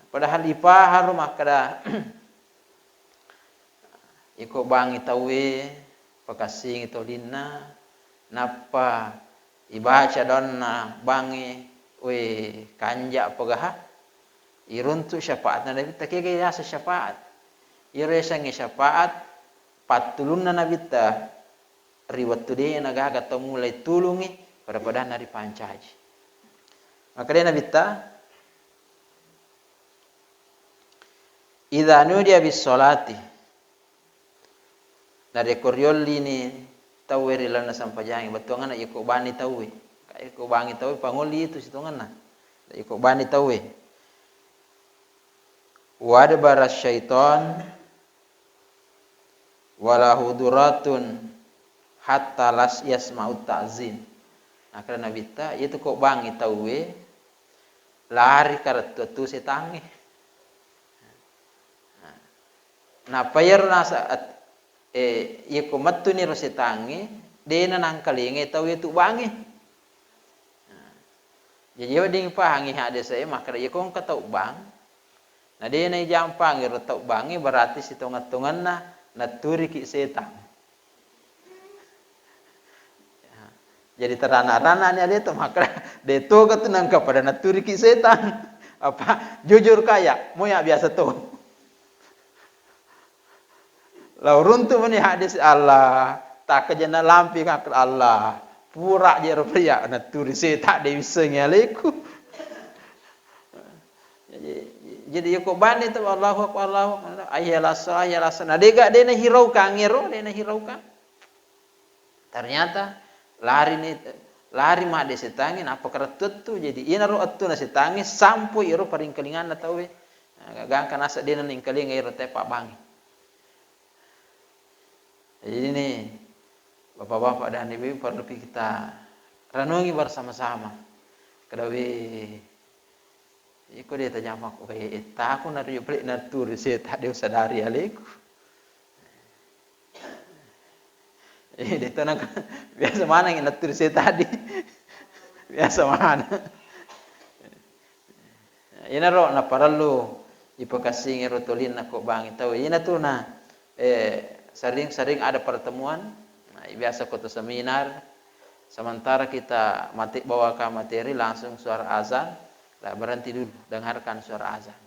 Padahal ipahar makada iko bangi tawe pakasing ito linna napa ibaca donna bangi we kanja pagaha iruntu syafaat na Nabi takege ya syafaat iresangi syafaat patulunna Nabi ta riwat tude naga kata mulai tulungi pada pada nari pancaji maka dia Nabi ta idza nudiya bis salati dari koryolli ni taweri lana sampajangi batuangana iko bani tawe iko bangi tawe pangoli itu situngana iko bani tawe wadbara syaiton wala huduratun hatta las yasma'ut ta'zin nah karena Nabi ta itu kok bangi tawe lari karatu tu setangi nah payar saat iko mattu ni rosetangi dena nangkalinge tawe tu bangi jadi wading pahangi hade saya maka iko katau bang nah dena jampang iro tau bangi berarti situngan-tunganna naturi ki setan jadi terana-rana ni ada tu maka deto ketenang kepada naturi ki setan apa jujur kaya moya biasa tu lau runtu mani hadis Allah tak kejana lampi ngak Allah pura je rupiah naturi setan de bisanya leku jadi yoko bani tu Allahu akbar ayalah nah dega dena hirau ka ngero dena hirau ka ternyata lari mak de setangi apa keretut tu jadi ina ro attu na setangi sampo iro paring kelingan tawe gangkan asa dena ning kelinga iro tepak bangi jadi ini bapak-bapak dan ibu perlu kita renungi bersama-sama kedawi iko dia tanya mak aku nari beli natur setan dia sadari aleku dia tenang biasa mana yang natur setan tadi biasa mana ina ro na parallu ipakasing rotolin nako bangi tahu ina tu na sering-sering ada pertemuan nah, biasa kota seminar sementara kita bawakan materi langsung suara azan tak berhenti dulu dengarkan suara azan